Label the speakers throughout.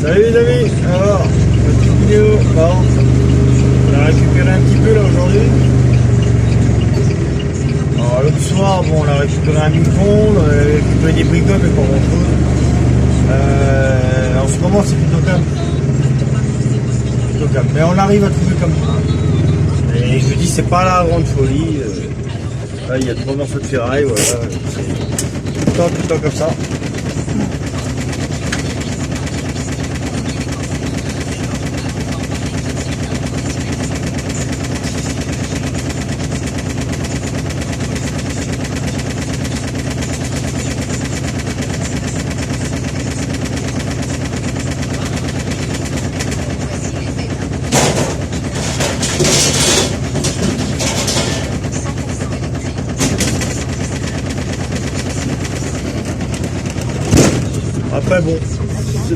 Speaker 1: Salut les amis, alors, petite vidéo, bon, on a récupéré un petit peu là aujourd'hui. Alors l'autre soir, bon, on a récupéré un micro-ondes, on a récupéré des bricoles mais pas grand chose. En ce moment c'est plutôt calme. Plutôt calme, mais on arrive à trouver comme ça. Et je dis c'est pas la grande folie. Là il y a 3 morceaux de ferraille, voilà. C'est tout le temps comme ça. Après bon,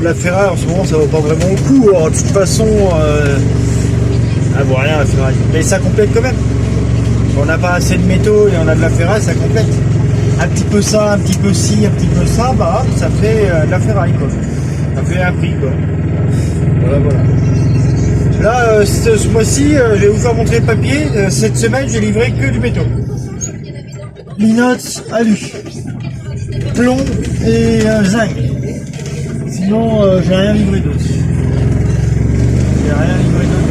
Speaker 1: la ferraille en ce moment ça vaut pas vraiment le coup. Alors, de toute façon, elle vaut rien la ferraille. Mais ça complète quand même. On n'a pas assez de métaux et on a de la ferraille, ça complète. Un petit peu ça, un petit peu ci, un petit peu ça, bah ça fait de la ferraille quoi. Ça fait un prix quoi. Voilà voilà. Là ce mois-ci, je vais vous faire montrer le papier. Cette semaine j'ai livré que du métaux. Inox, alu, plomb et zinc. Sinon, j'ai rien livré d'autre. J'ai rien livré d'autre.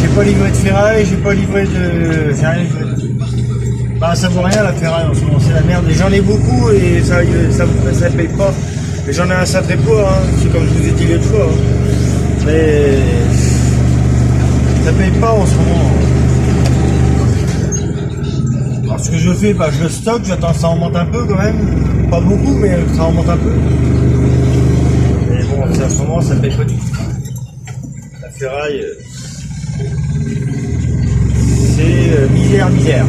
Speaker 1: J'ai pas livré de ferraille, j'ai pas livré de... J'ai rien livré d'autre. Bah ça vaut rien la ferraille en ce moment, c'est la merde. J'en ai beaucoup et ça paye pas. Mais j'en ai un sacré poids, hein. C'est comme je vous ai dit l'autre fois. Hein. Mais... ça paye pas en ce moment. Alors ce que je fais, bah je le stocke, j'attends que ça remonte un peu quand même. Pas beaucoup, mais ça remonte un peu. Mais bon, en ce moment, ça paye pas du tout. La ferraille, c'est misère.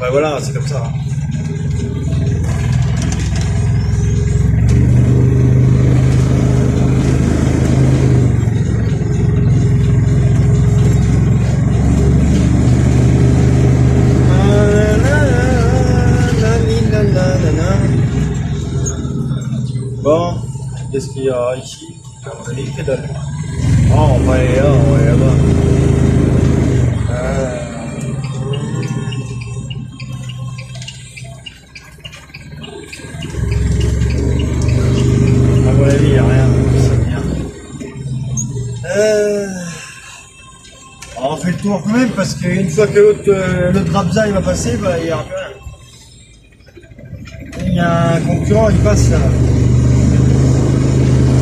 Speaker 1: Bah voilà, c'est comme ça. Bon, qu'est-ce qu'il y a ici? On a des pédales. Oh, on va aller là, on va aller là-bas. À mon avis, il n'y a rien. C'est bien. Alors, on fait le tour quand même parce qu'une fois que l'autre Rapza il va passer, bah, il n'y aura plus rien. Il y a un concurrent, il passe là.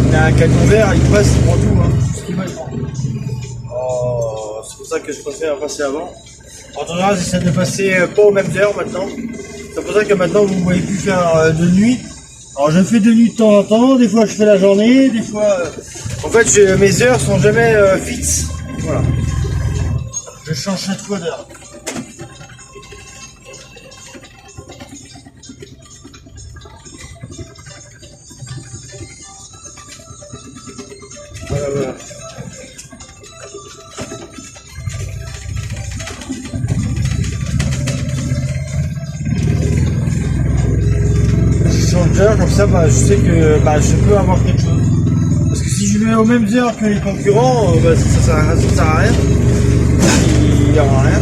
Speaker 1: Il y a un camion vert, il passe, il prend tout, hein. Tout ce qu'il veut, il prend. Oh, c'est pour ça que je préfère passer avant. En général, j'essaie de passer pas aux mêmes heures maintenant. C'est pour ça que maintenant, vous ne pouvez plus faire de nuit. Alors, je fais de nuit de temps en temps, des fois je fais la journée, des fois... En fait, mes heures sont jamais fixes. Voilà. Je change chaque fois d'heure. Voilà. Je change d'heure comme ça, bah, je sais que je peux avoir quelque chose. Parce que si je mets aux mêmes heures que les concurrents, ça sert à rien. Il n'y aura rien.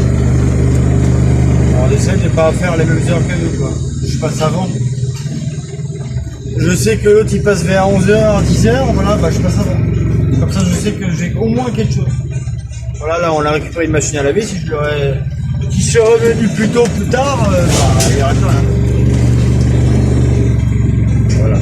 Speaker 1: Alors on essaie de ne pas faire les mêmes heures que nous quoi. Je passe avant. Je sais que l'autre il passe vers 11h, 10h, voilà, bah je passe avant. Comme ça je sais que j'ai au moins quelque chose. Voilà, là on a récupéré une machine à laver, si je serais revenu plus tôt, plus tard, il n'y aurait plus rien. Voilà.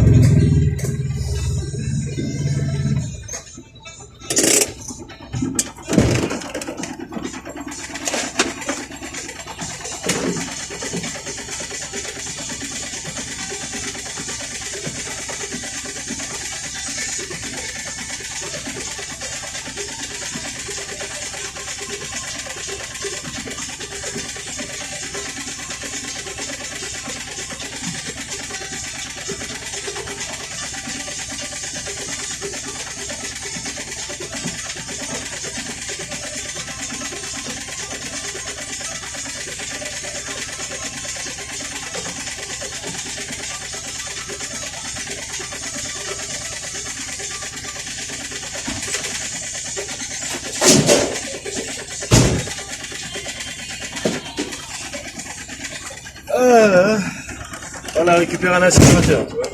Speaker 1: On a récupéré un aspirateur, tu vois.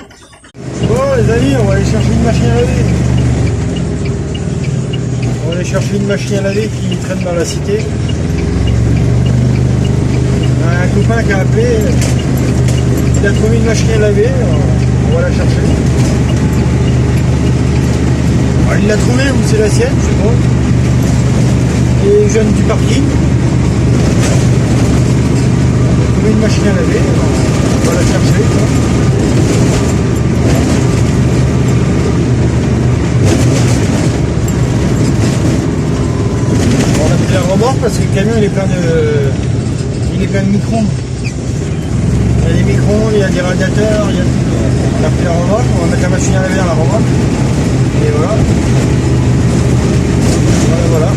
Speaker 1: Bon les amis, on va aller chercher une machine à laver. On va aller chercher une machine à laver qui traîne dans la cité. Un copain qui a appelé, il a trouvé une machine à laver, on va la chercher. Alors, il l'a trouvée ou c'est la sienne, je sais pas. Les jeunes du parking. On a trouvé une machine à laver, on va la chercher. Quoi. On a pris la remorque parce que le camion il est plein de micro-ondes. Il y a des micro-ondes, il y a des radiateurs, il y a tout. On a pris la remorque, on va mettre la machine à laver dans la remorque. Et voilà. Voilà.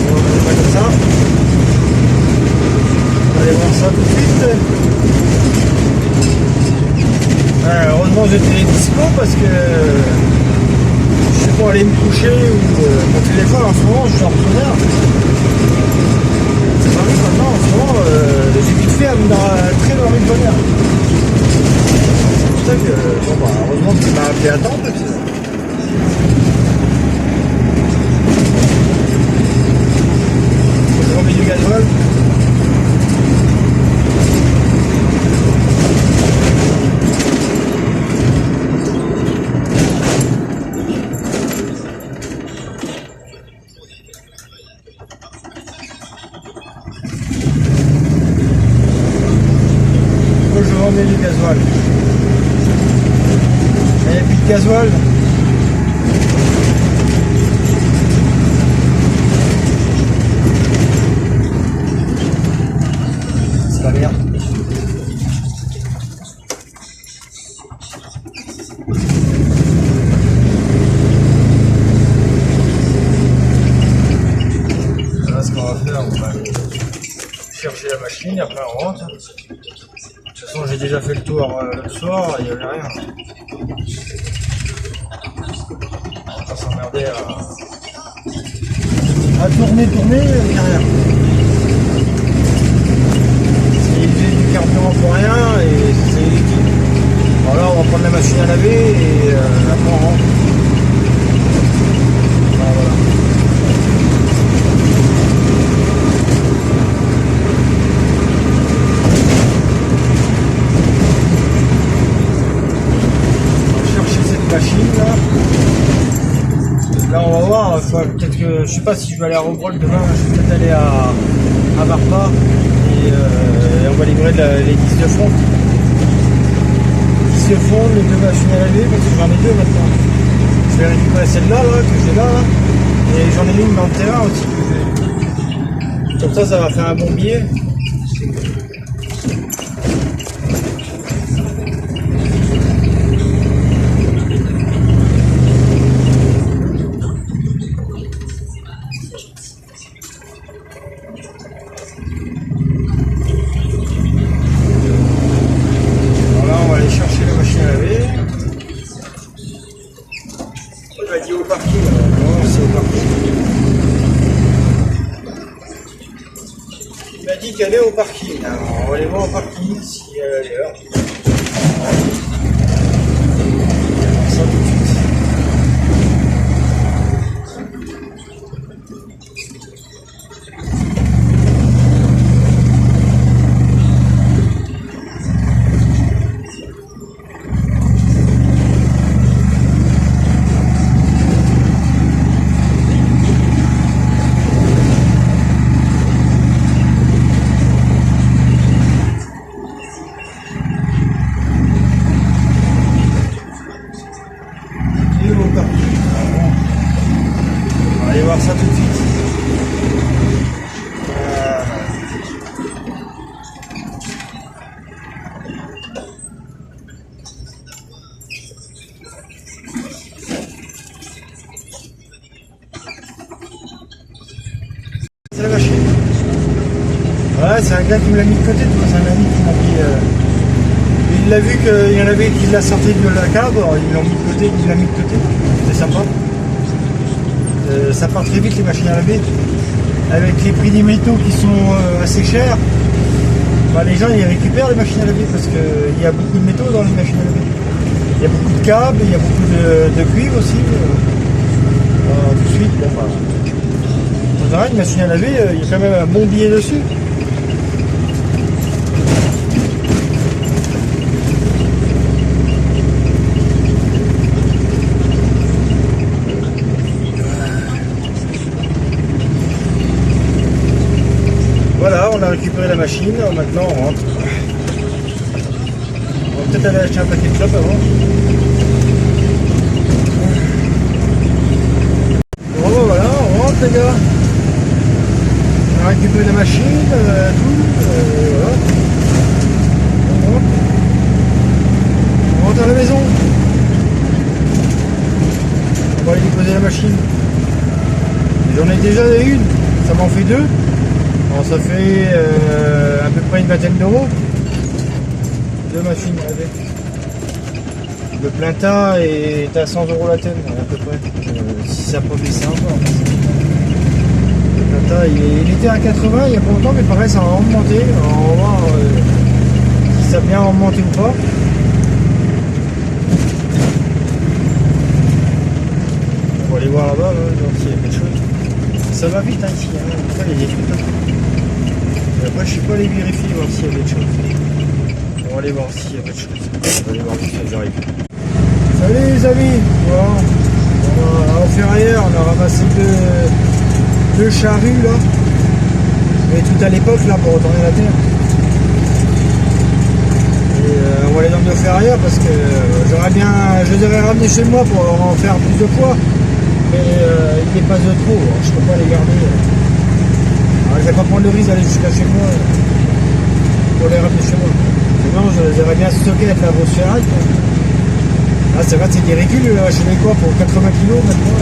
Speaker 1: On va mettre comme ça. On va aller voir ça tout de suite. Heureusement j'étais dispo parce que je sais pas aller me coucher ou mon téléphone en ce moment je suis en preneur. C'est pas vrai maintenant en ce moment j'ai vite fait à me très dormir de bonne heure. C'est pour ça que bon bah heureusement que tu m'as appelé à temps parce que je remets du gasoil. On met du gasoil. Il n'y a plus de gasoil. C'est la merde. Voilà ce qu'on va faire. On va aller chercher la machine, après on rentre. De toute façon, j'ai déjà fait le tour le soir, il n'y avait rien. On va pas s'emmerder à tourner, il n'y a rien. C'est utiliser du carburant pour rien et c'est inutile. Bon, là, on va prendre la machine à laver et après on rentre. Voilà. Machine là on va voir, peut-être que je sais pas si je vais aller à Robrol demain, je vais peut-être aller à Barpa et on va livrer les 10 de fond. 10 de fond, les deux machines à laver parce que j'en ai deux maintenant. Je vais récupérer celle-là que j'ai là et j'en ai une dans le terrain aussi. Comme ça va faire un bon billet. Il m'a dit qu'elle est au parking. Alors, on va aller voir au parking si elle est là. Ça tout de suite. voir ça tout de suite. C'est la machine. Ouais, c'est un gars qui me l'a mis de côté, c'est un ami qui m'a dit... il a vu qu'il y en avait qui l'a sorti de la cave, ils l'ont mis de côté, il l'a mis de côté. C'est sympa. Ça part très vite les machines à laver. avec les prix des métaux qui sont assez chers, bah, les gens ils récupèrent les machines à laver parce qu'il y a beaucoup de métaux dans les machines à laver. Il y a beaucoup de câbles, il y a beaucoup de cuivre aussi. Tout de suite, bon, bah, on dirait une machine à laver, il y a quand même un bon billet dessus. Voilà, on a récupéré la machine, maintenant on rentre. On va peut-être aller acheter un paquet de clopes avant. Bon bah voilà, on rentre les gars. On a récupéré la machine, tout, voilà. On rentre à la maison. On va aller déposer la machine. J'en ai déjà une, ça m'en fait deux. Alors ça fait à peu près une vingtaine d'euros. Deux machines avec. Le plein tas est à 100 euros la tonne à peu près. Si ça progresse encore. Le plein tas il était à 80 il y a pas longtemps, mais pareil ça a augmenté. Alors, on va voir si ça a bien augmenté ou pas. On va aller voir là-bas, voir s'il y a quelque chose. Ça va vite hein, ici, hein. Des fois, il y a des trucs. Et après je suis pas allé vérifier voir s'il y avait des choses. On va aller voir s'il y avait des choses. On va aller voir si j'arrive. Salut les amis, bon, au ferrailleur on a ramassé deux charrues là. Mais tout à l'époque là pour retourner la terre. Et on va les emmener au ferrailleur parce que je les aurais ramenés chez moi pour en faire plus de poids. Mais ils dépassent de trop, alors je peux pas les garder. Alors, je vais pas prendre le risque d'aller jusqu'à chez moi pour les ramener chez moi. Sinon je les aurais bien stockés avec la grosse ferraille. Ah, c'est vrai, c'est des récules chez les quoi pour 80 kg maintenant.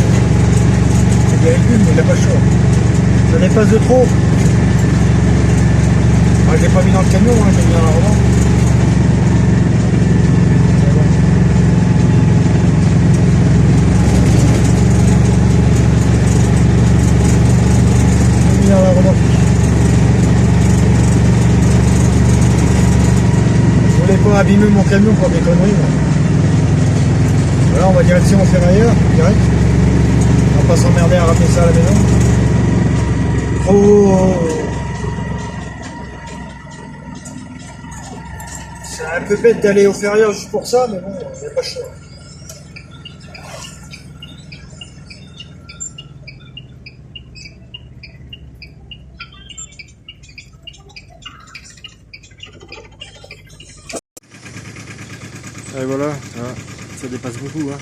Speaker 1: C'est des récules, mais il n'a pas le choix. Ça dépasse de trop. Ah, je l'ai pas mis dans le camion, hein, je l'ai mis dans la remorque. Je voulais pas abîmer mon camion pour des conneries. Voilà, on va direction au ferrailleur, direct. On va pas s'emmerder à ramener ça à la maison. C'est un peu bête d'aller au ferrailleur juste pour ça, mais bon, il n'y a pas le choix. Et voilà, ça dépasse beaucoup. Hein.